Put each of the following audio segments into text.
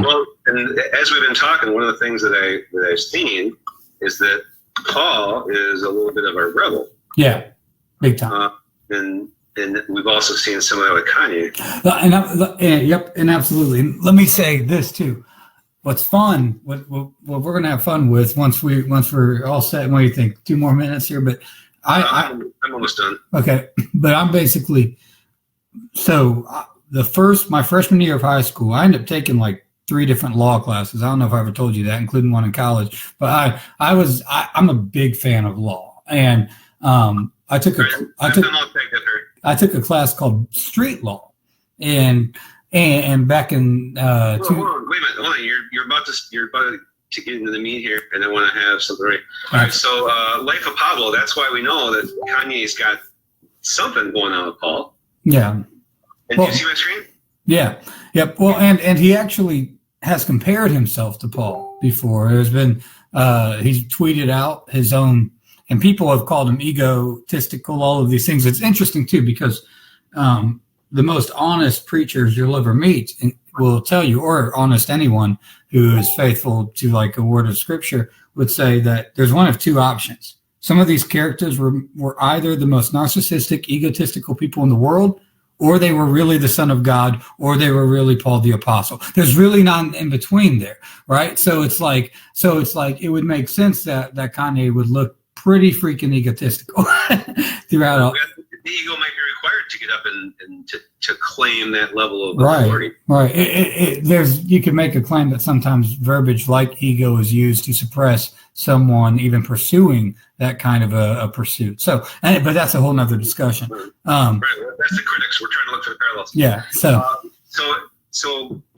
Well, and as we've been talking, one of the things that I've seen is that Paul is a little bit of a rebel. Yeah, big time. And we've also seen some of that with Kanye. And absolutely. And let me say this too. What's fun? What we're going to have fun with once we're all set. What do you think? 2 more minutes here, but I'm almost done. Okay, but I'm basically my freshman year of high school, I ended up taking like 3 different law classes. I don't know if I ever told you that, including one in college. But I'm a big fan of law, and I took a class called street law, and back in wait a minute, hold on. You're about to get into the meat here, and I want to have something right. All right, so Life of Pablo, that's why we know that Kanye's got something going on with Paul. Yeah. And do you see my screen? Yeah. Yep. Well, and he actually has compared himself to Paul before. There's been he's tweeted out his own, and people have called him egotistical, all of these things. It's interesting too, because the most honest preachers you'll ever meet will tell you, or honest anyone who is faithful to like a word of scripture would say that there's one of 2 options. Some of these characters were either the most narcissistic, egotistical people in the world, or they were really the Son of God, or they were really Paul the Apostle. There's really not in between there, right? So it's like it would make sense that Kanye would look pretty freaking egotistical throughout all. The ego might be required to get up and to claim that level of authority. Right. You can make a claim that sometimes verbiage like ego is used to suppress someone even pursuing that kind of a pursuit. So, but that's a whole nother discussion. Right. That's the critics. We're trying to look for the parallels. Yeah. So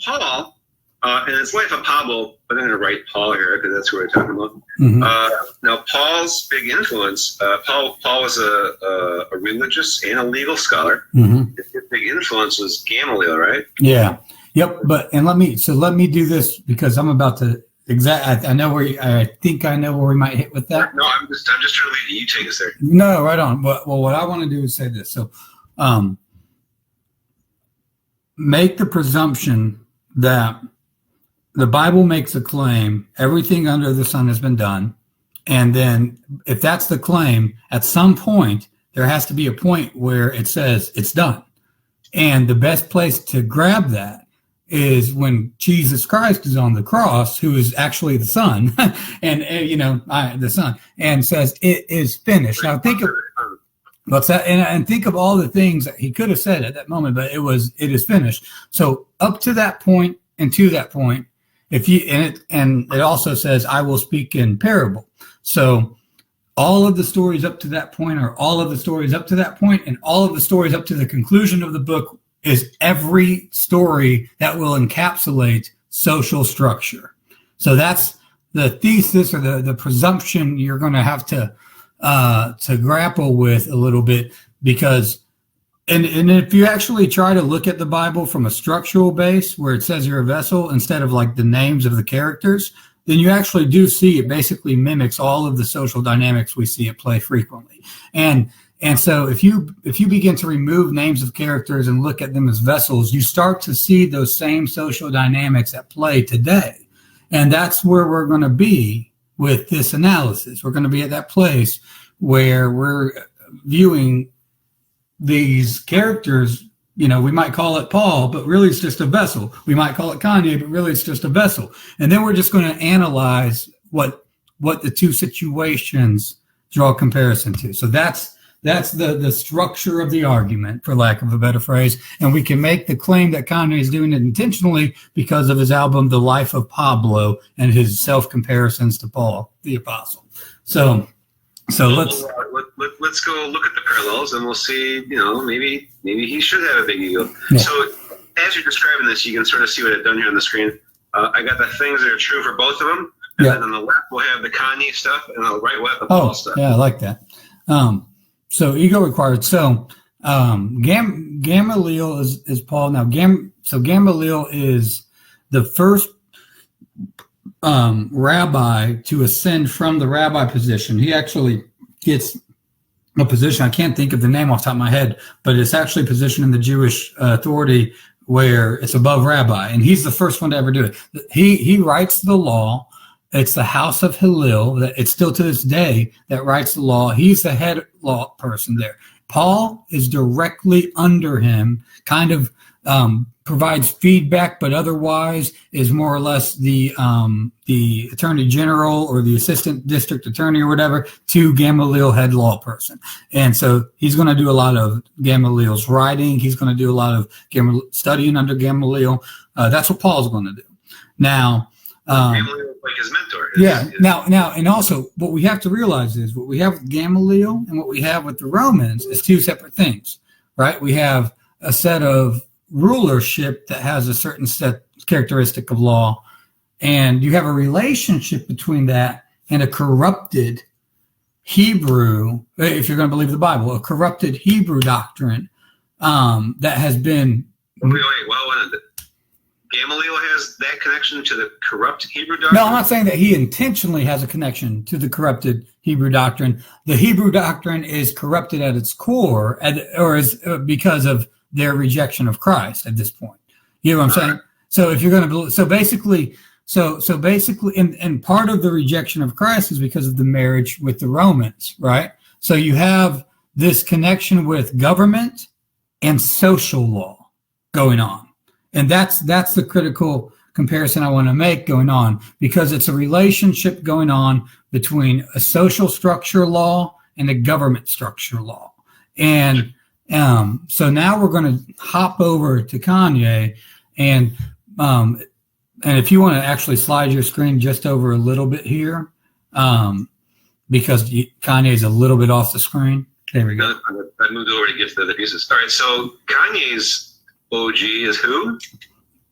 Paul, and it's Life of Pablo, but I'm going to write Paul here because that's what we're talking about. Mm-hmm. Now, Paul's big influence, Paul was a religious and a legal scholar. Mm-hmm. His big influence was Gamaliel, right? Yeah. Yep. Let me do this because I'm about to I think I know where we might hit with that. No, I'm just trying to lead you. You take us there. No, right on. Well, what I want to do is say this. So, make the presumption that the Bible makes a claim, everything under the sun has been done. And then if that's the claim, at some point, there has to be a point where it says it's done. And the best place to grab that is when Jesus Christ is on the cross, who is actually the Son, and the Son, and says it is finished. Now think of what's that, and think of all the things that he could have said at that moment, but it is finished. So up to that point and to that point, and it also says, I will speak in parable. So all of the stories up to that point are all of the stories up to that point, and all of the stories up to the conclusion of the book is every story that will encapsulate social structure. So that's the thesis or the presumption you're going to have to grapple with a little bit, because and if you actually try to look at the Bible from a structural base where it says you're a vessel instead of like the names of the characters, then you actually do see it basically mimics all of the social dynamics we see at play frequently. And so if you begin to remove names of characters and look at them as vessels, you start to see those same social dynamics at play today. And that's where we're going to be with this analysis. We're going to be at that place where we're viewing these characters, we might call it Paul, but really it's just a vessel. We might call it Kanye, but really it's just a vessel. And then we're just going to analyze what the 2 situations draw comparison to. So that's the structure of the argument, for lack of a better phrase. And we can make the claim that Kanye is doing it intentionally because of his album, The Life of Pablo, and his self-comparisons to Paul, the Apostle. So let's go look at the parallels, and we'll see. Maybe he should have a big ego. Yeah. So as you're describing this, you can sort of see what I've done here on the screen. I got the things that are true for both of them, and then on the left we'll have the Kanye stuff, and on the right we'll have the Paul stuff. Yeah, I like that. So ego required. So Gamaliel is Paul. Now Gamaliel is the first rabbi to ascend from the rabbi position. He actually gets a position, I can't think of the name off the top of my head, but it's actually a position in the Jewish authority where it's above rabbi, and he's the first one to ever do it. He writes the law. It's the house of Hillel that it's still to this day that writes the law. He's the head law person there. Paul is directly under him, kind of provides feedback, but otherwise is more or less the attorney general or the assistant district attorney or whatever to Gamaliel, head law person. And so he's going to do a lot of Gamaliel's writing. He's going to do a lot of studying under Gamaliel. That's what Paul's going to do. Now, Gamaliel is like his mentor. Now, and also what we have to realize is what we have with Gamaliel and what we have with the Romans is two separate things, right? We have a set of rulership that has a certain set characteristic of law, and you have a relationship between that and a corrupted Hebrew, if you're going to believe the Bible, a corrupted Hebrew doctrine that has been. Wait, Gamaliel has that connection to the corrupt Hebrew doctrine? No, I'm not saying that he intentionally has a connection to the corrupted Hebrew doctrine. The Hebrew doctrine is corrupted at its core, or is because of their rejection of Christ at this point. You know what I'm saying? So if you're going to, so basically, and part of the rejection of Christ is because of the marriage with the Romans, right? So you have this connection with government and social law going on. And that's the critical comparison I want to make going on, because it's a relationship going on between a social structure law and a government structure law. And so now we're going to hop over to Kanye, and if you want to actually slide your screen just over a little bit here, because Kanye is a little bit off the screen. There we go. I moved over to get to the other pieces. All right, so Kanye's OG is who?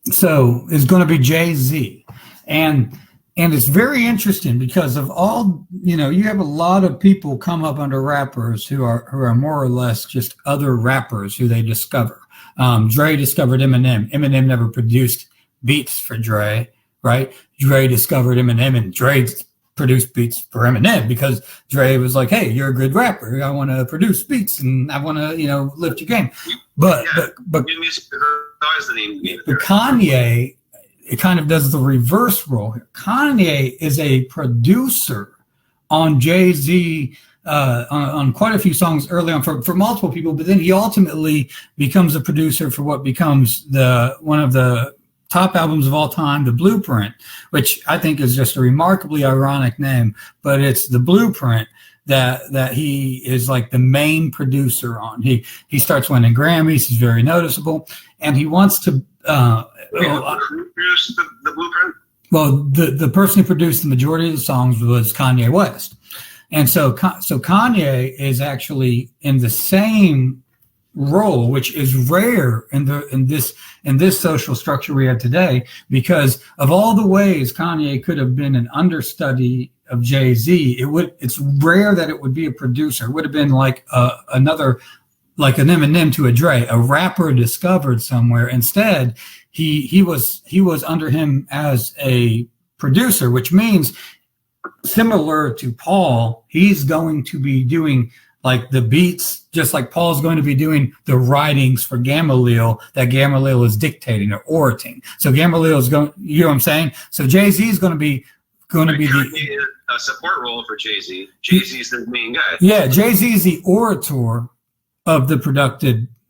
So it's going to be Jay-Z. And it's very interesting because of all, you have a lot of people come up under rappers who are more or less just other rappers who they discover. Dre discovered Eminem. Eminem never produced beats for Dre, right? Dre discovered Eminem, and Dre produced beats for Eminem because Dre was like, hey, you're a good rapper. I want to produce beats and I want to, lift your game. But Kanye, it kind of does the reverse role here. Kanye is a producer on Jay-Z, on quite a few songs early on for multiple people, but then he ultimately becomes a producer for what becomes one of the top albums of all time, The Blueprint, which I think is just a remarkably ironic name, but it's The Blueprint that he is like the main producer on. He starts winning Grammys. He's very noticeable, and he wants to. Who produced the Blueprint? Well, the person who produced the majority of the songs was Kanye West, and so Kanye is actually in the same role, which is rare in this social structure we have today, because of all the ways Kanye could have been an understudy of Jay-Z. It's rare that it would be a producer. It would have been like another, like an Eminem to a Dre, a rapper discovered somewhere. Instead, he was under him as a producer, which means similar to Paul, he's going to be doing like the beats, just like Paul's going to be doing the writings for Gamaliel that Gamaliel is dictating or orating. So Gamaliel is going, you know what I'm saying? So Jay-Z is going to be a support role for Jay-Z. Jay-Z's the main guy. Yeah, Jay-Z is the orator of the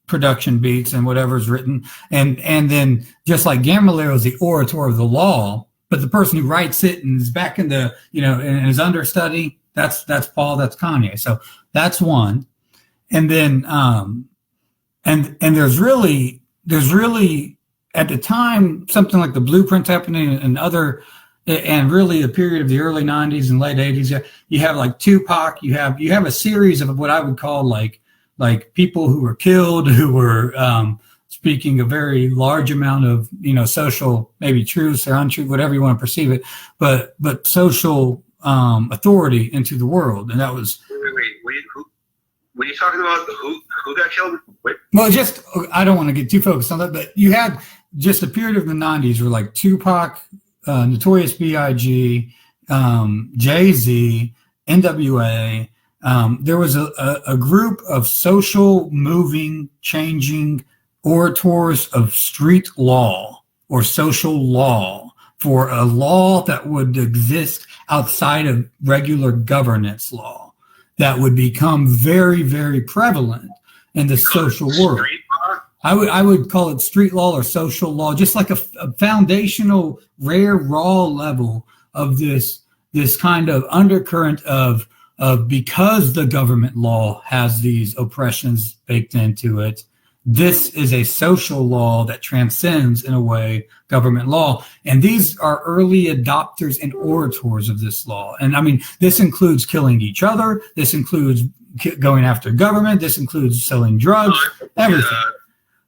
production beats and whatever's written. And then just like Gamaliel is the orator of the law, but the person who writes it and is back in the, in his understudy, that's Paul, that's Kanye. So that's one. And then and there's really at the time something like the Blueprint's happening and really a period of the early 90s and late 80s. You have like Tupac, you have a series of what I would call like people who were killed, who were speaking a very large amount of social, maybe truths or untruth, whatever you want to perceive it, but social authority into the world. And that was what are you talking about? Who got killed? Wait. Well, I don't want to get too focused on that, but you had just a period of the 90s where like Tupac, Notorious B.I.G., Jay-Z, NWA. There was a group of social, moving, changing orators of street law or social law, for a law that would exist outside of regular governance law, that would become very, very prevalent in the social world. I would call it street law or social law, just like a foundational, rare, raw level of this kind of undercurrent of because the government law has these oppressions baked into it. This is a social law that transcends, in a way, government law. And these are early adopters and orators of this law. And I mean, this includes killing each other. This includes going after government. This includes selling drugs, everything.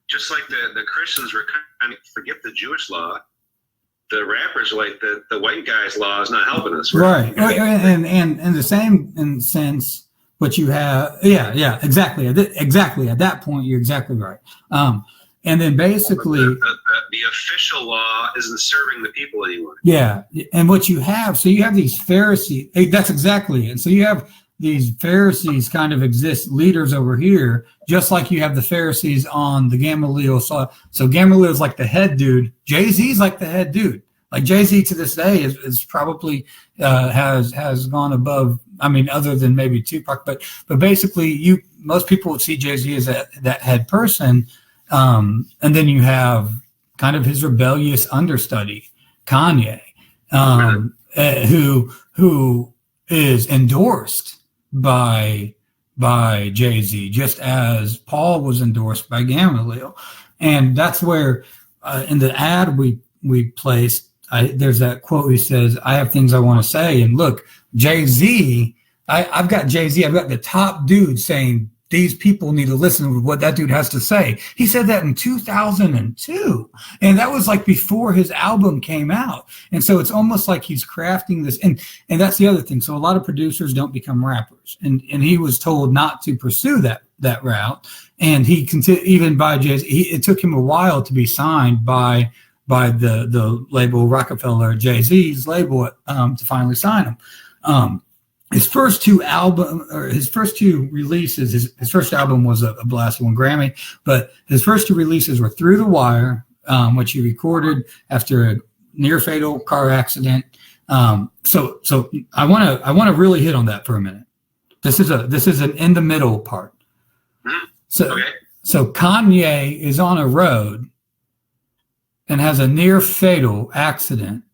Just like the Christians were kind of forget the Jewish law, the rappers are like the white guy's law is not helping us. Right. And the same in sense. What you have, exactly. Exactly. At that point, you're exactly right. And then basically, the official law isn't serving the people anymore. Yeah, and what you have, so you have these Pharisees. That's exactly it. So you have these Pharisees kind of exist, leaders over here, just like you have the Pharisees on the Gamaliel. So Gamaliel is like the head dude. Jay-Z's like the head dude. Like Jay-Z to this day is probably has gone above. I mean, other than maybe Tupac, but basically, most people would see Jay-Z as that head person, and then you have kind of his rebellious understudy, Kanye, who is endorsed by Jay-Z, just as Paul was endorsed by Gamaliel, and that's where in the ad we placed. There's that quote. He says, "I have things I want to say," and look, Jay-Z. I've got Jay-Z. I've got the top dude saying these people need to listen to what that dude has to say. He said that in 2002, and that was like before his album came out. And so it's almost like he's crafting this. And that's the other thing. So a lot of producers don't become rappers, and he was told not to pursue that route. And he even by Jay-Z, it took him a while to be signed by the label Rockefeller, Jay-Z's label, to finally sign him. His first two releases, his first album was a blast, won Grammy, but his first two releases were Through the Wire, which he recorded after a near fatal car accident. So I want to really hit on that for a minute. This is an in the middle part. So Kanye is on a road and has a near fatal accident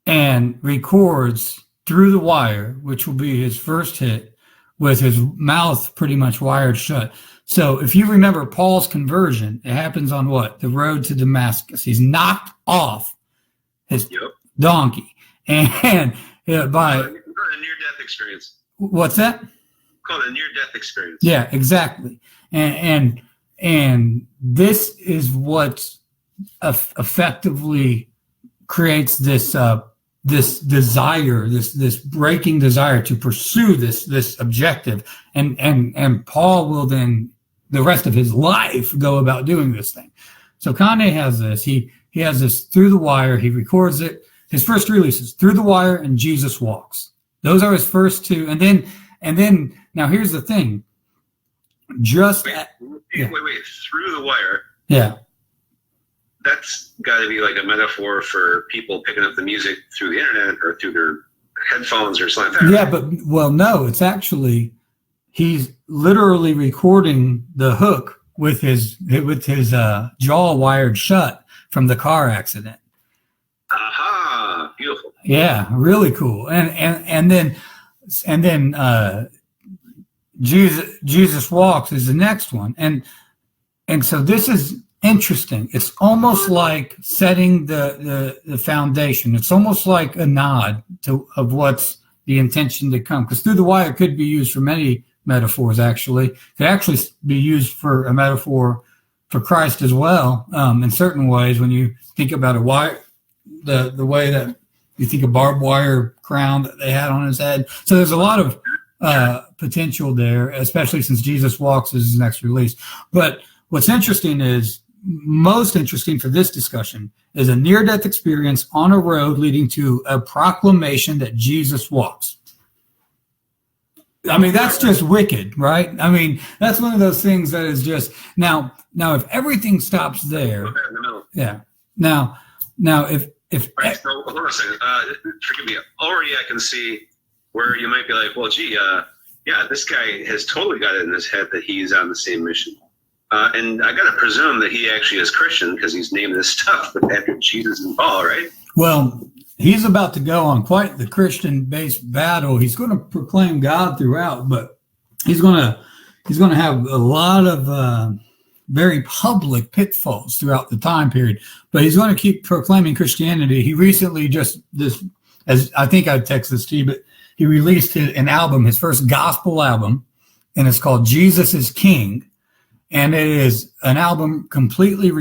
and records Through the Wire, which will be his first hit, with his mouth pretty much wired shut. So if you remember Paul's conversion, it happens on what? The road to Damascus. He's knocked off his donkey. And by a near-death experience. What's that? Called a near-death experience. Yeah, exactly. And this is what effectively creates this desire, this breaking desire to pursue this objective, and Paul will then the rest of his life go about doing this thing. So Kanye has this. He has this Through the Wire. He records it. His first releases, Through the Wire and Jesus Walks. Those are his first two. And then now here's the thing. Wait, Through the Wire. Yeah. That's got to be like a metaphor for people picking up the music through the internet or through their headphones or something like that. Yeah, but no, it's actually he's literally recording the hook with his jaw wired shut from the car accident. Aha, beautiful. Yeah, really cool. And then Jesus Walks is the next one, and so this is interesting. It's almost like setting the foundation. It's almost like a nod of what's the intention to come. Because Through the Wire could be used for many metaphors. Actually, it could actually be used for a metaphor for Christ as well. In certain ways, when you think about a wire, the way that you think a barbed wire crown that they had on his head. So there's a lot of potential there, especially since Jesus Walks is his next release. But what's most interesting for this discussion is a near-death experience on a road leading to a proclamation that Jesus walks. I mean, that's just wicked, right? I mean, that's one of those things that is just now. If everything stops there, yeah. Now, if right. So hold on a second. Forgive me. Already, I can see where you might be like, well, gee, yeah, this guy has totally got it in his head that he's on the same mission. And I got to presume that he actually is Christian because he's named this stuff after Jesus and Paul, right? Well, he's about to go on quite the Christian-based battle. He's going to proclaim God throughout, but he's going to have a lot of very public pitfalls throughout the time period. But he's going to keep proclaiming Christianity. He recently as I think I texted this to you, but he released an album, his first gospel album, and it's called Jesus is King. And it is an album completely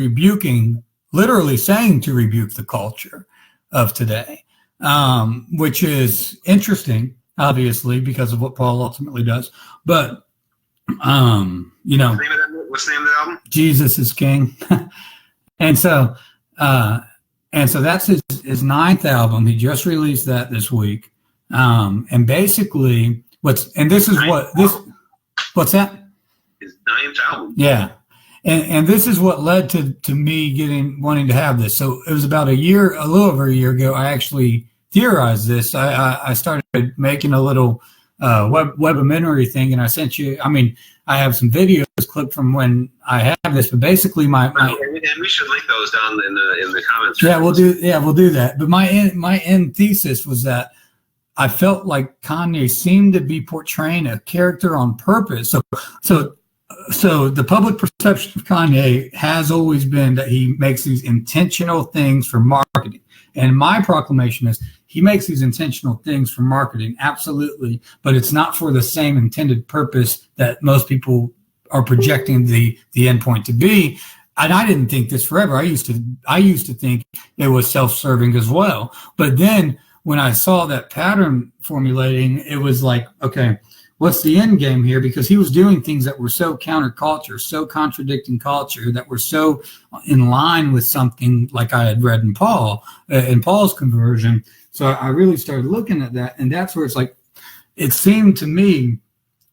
literally saying to rebuke the culture of today, which is interesting, obviously, because of what Paul ultimately does. But, what's the name of the album? Jesus is King. and so that's his ninth album. He just released that this week. And basically what's that? His ninth album. Yeah. And this is what led to me wanting to have this. So it was about a little over a year ago, I actually theorized this. I started making a little webinar thing, and I sent you. I mean, I have some videos clipped from when I have this, but basically my and we should link those down in the comments. Yeah, we'll do that. But my end thesis was that I felt like Kanye seemed to be portraying a character on purpose. So the public perception of Kanye has always been that he makes these intentional things for marketing. And my proclamation is he makes these intentional things for marketing, absolutely, but it's not for the same intended purpose that most people are projecting the endpoint to be. And I didn't think this forever. I used to think it was self-serving as well. But then when I saw that pattern formulating, it was like, okay, what's the end game here? Because he was doing things that were so counterculture, so contradicting culture, that were so in line with something like I had read in Paul's conversion. So I really started looking at that, and that's where it's like, it seemed to me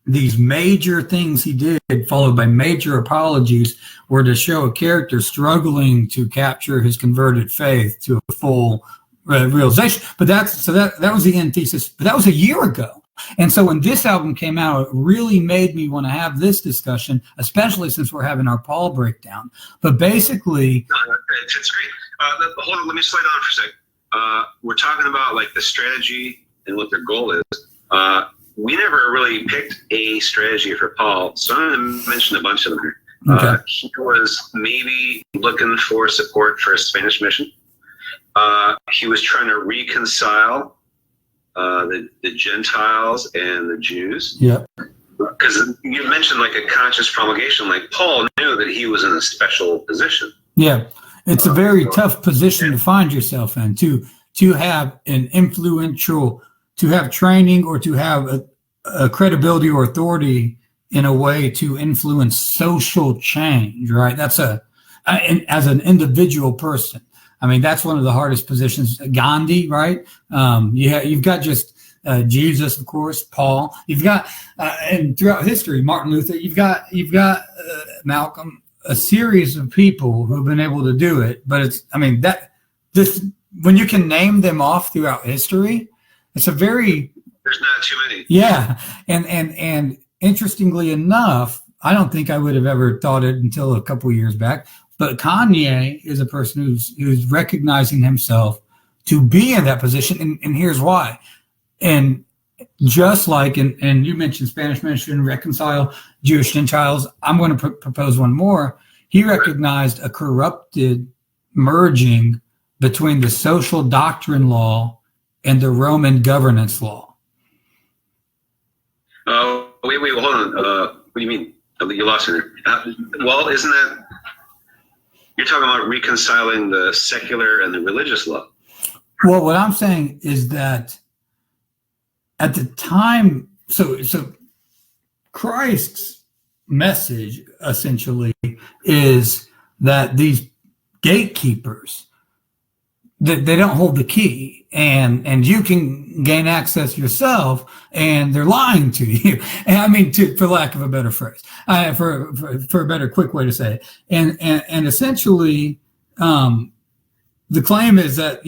these major things he did, followed by major apologies, were to show a character struggling to capture his converted faith to a full realization. But that was the end thesis. But that was a year ago. And so when this album came out, it really made me want to have this discussion, especially since we're having our Paul breakdown. But basically, it's great. Hold on, let me slow down for a second. We're talking about like the strategy and what their goal is. We never really picked a strategy for Paul, so I'm going to mention a bunch of them here. Okay. He was maybe looking for support for a Spanish mission. He was trying to reconcile the Gentiles and the Jews. Yeah. Because you mentioned like a conscious promulgation, like Paul knew that he was in a special position. Yeah. It's a very tough position to find yourself in, to have an influential, to have training or to have a credibility or authority in a way to influence social change, right? That's as an individual person. I mean, that's one of the hardest positions. Gandhi, right? You've got just Jesus, of course, Paul. You've got, and throughout history, Martin Luther. You've got Malcolm. A series of people who've been able to do it. But when you can name them off throughout history, it's a very. There's not too many. Yeah, and interestingly enough, I don't think I would have ever thought it until a couple of years back. But Kanye is a person who's recognizing himself to be in that position, and here's why. And just like, and you mentioned Spanish mission, reconcile Jewish Gentiles, I'm going to propose one more. He recognized a corrupted merging between the social doctrine law and the Roman governance law. Wait, hold on. What do you mean? You lost me there. Well, isn't that, you're talking about reconciling the secular and the religious law? Well, what I'm saying is that at the time, so Christ's message essentially is that these gatekeepers they don't hold the key, and you can gain access yourself, and they're lying to you. And I mean, for lack of a better phrase, for a better quick way to say it. And essentially, the claim is that,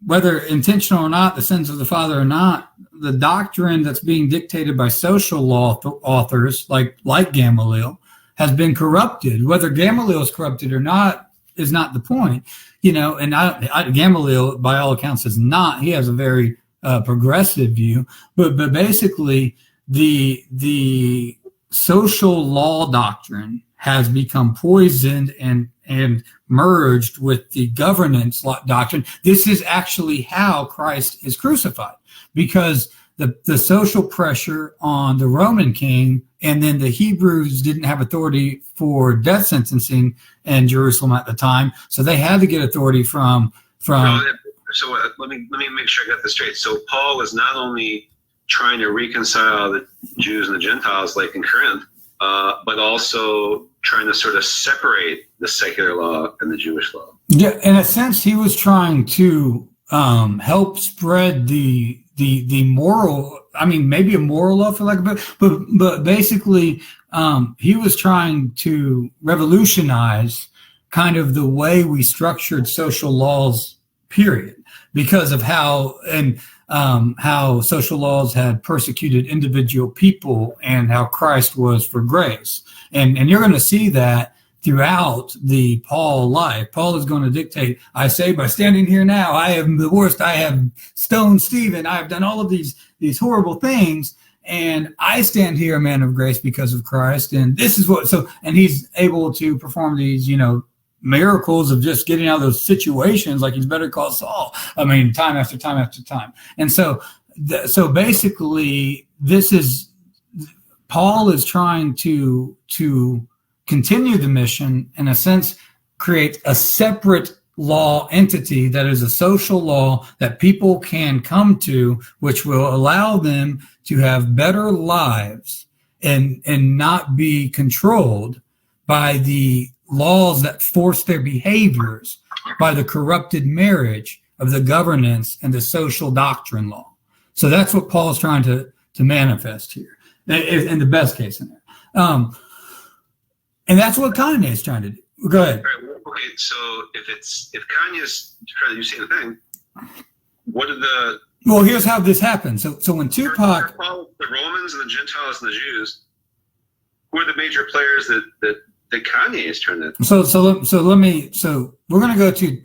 whether intentional or not, the sins of the father or not, the doctrine that's being dictated by social law authors like Gamaliel has been corrupted. Whether Gamaliel is corrupted or not is not the point, and Gamaliel, by all accounts, is not. He has a very progressive view, but basically the social law doctrine has become poisoned and merged with the governance doctrine. This is actually how Christ is crucified, because the social pressure on the Roman king, and then the Hebrews didn't have authority for death sentencing in Jerusalem at the time, so they had to get authority from. So let me make sure I got this straight. So Paul is not only trying to reconcile the Jews and the Gentiles, like in Corinth, but also trying to sort of separate the secular law and the Jewish law. Yeah, in a sense, he was trying to help spread the moral. I mean, maybe a moral law, for lack of a better, but basically, he was trying to revolutionize kind of the way we structured social laws, period, because of how social laws had persecuted individual people and how Christ was for grace. And you're going to see that throughout the Paul life. Paul is going to dictate, I say, by standing here now, I am the worst. I have stoned Stephen. I have done all of these horrible things. And I stand here, a man of grace, because of Christ. And this is and he's able to perform these, miracles of just getting out of those situations, like he's Better Call Saul. I mean, time after time after time. And so basically, Paul is trying to continue the mission, in a sense, create a separate law entity that is a social law that people can come to, which will allow them to have better lives and not be controlled by the laws that force their behaviors, by the corrupted marriage of the governance and the social doctrine law. So that's what Paul's trying to manifest here, in the best case scenario. And that's what Kanye is trying to do. Go ahead. Right, okay, so if Kanye's trying to do the same thing, what are the... Well, here's how this happened. So when Tupac... The Romans and the Gentiles and the Jews, who are the major players that Kanye is trying to... So we're going to go to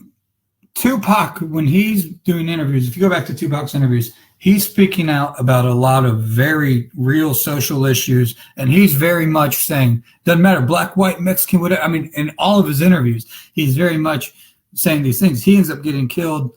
Tupac. When he's doing interviews, if you go back to Tupac's interviews, he's speaking out about a lot of very real social issues, and he's very much saying, doesn't matter, black, white, Mexican, whatever. I mean, in all of his interviews, he's very much saying these things. He ends up getting killed.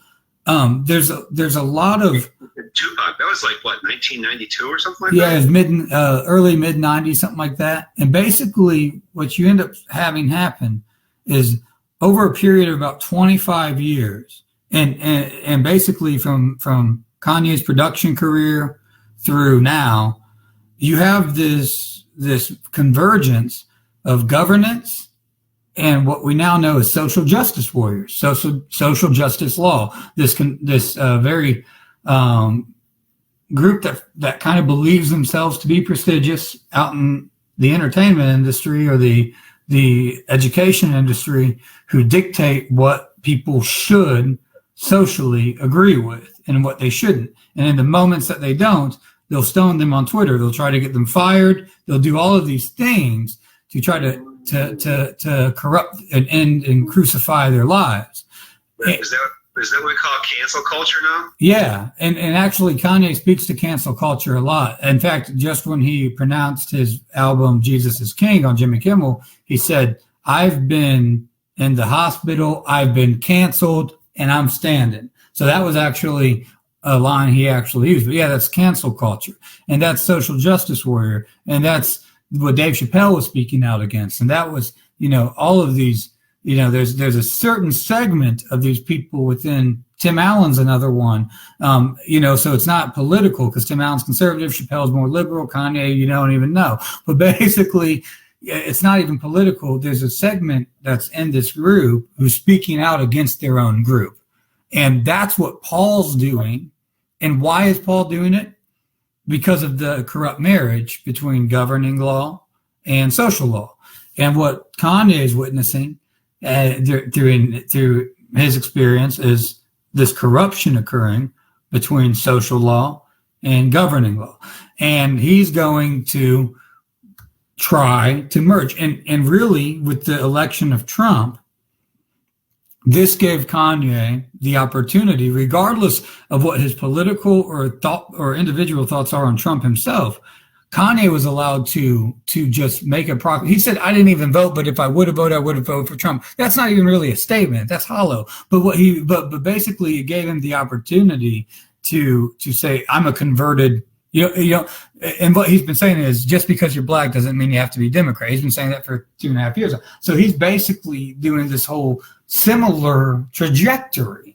There's a lot of... Tupac, that was like, what, 1992 or something like that? Yeah, it was early, mid-90s, something like that. And basically, what you end up having happen is, over a period of about 25 years, and basically from Kanye's production career through now, you have this convergence of governance and what we now know as social justice warriors, social justice law. This very group that kind of believes themselves to be prestigious out in the entertainment industry or the education industry, who dictate what people should socially agree with and what they shouldn't. And in the moments that they don't, they'll stone them on Twitter. They'll try to get them fired. They'll do all of these things to try to corrupt and end and crucify their lives. Is that what we call cancel culture now? Yeah, and actually Kanye speaks to cancel culture a lot. In fact, just when he pronounced his album Jesus is King on Jimmy Kimmel, he said, I've been in the hospital, I've been canceled, and I'm standing. So that was actually a line he actually used. But yeah, that's cancel culture. And that's social justice warrior. And that's what Dave Chappelle was speaking out against. And that was, all of these, there's a certain segment of these people within. Tim Allen's another one, so it's not political because Tim Allen's conservative, Chappelle's more liberal, Kanye, you don't even know. But basically, it's not even political. There's a segment that's in this group who's speaking out against their own group. And that's what Paul's doing. And why is Paul doing it? Because of the corrupt marriage between governing law and social law. And what Kanye is witnessing through his experience is this corruption occurring between social law and governing law. And he's going to try to merge. And really, with the election of Trump, this gave Kanye the opportunity, regardless of what his political or individual thoughts are on Trump himself. Kanye was allowed to just make a proclamation. He said, "I didn't even vote, but if I would have voted, I would have voted for Trump." That's not even really a statement. That's hollow. But but basically, it gave him the opportunity to say, "I'm a converted." And what he's been saying is, just because you're black doesn't mean you have to be Democrat. He's been saying that for 2.5 years. So he's basically doing this whole similar trajectory.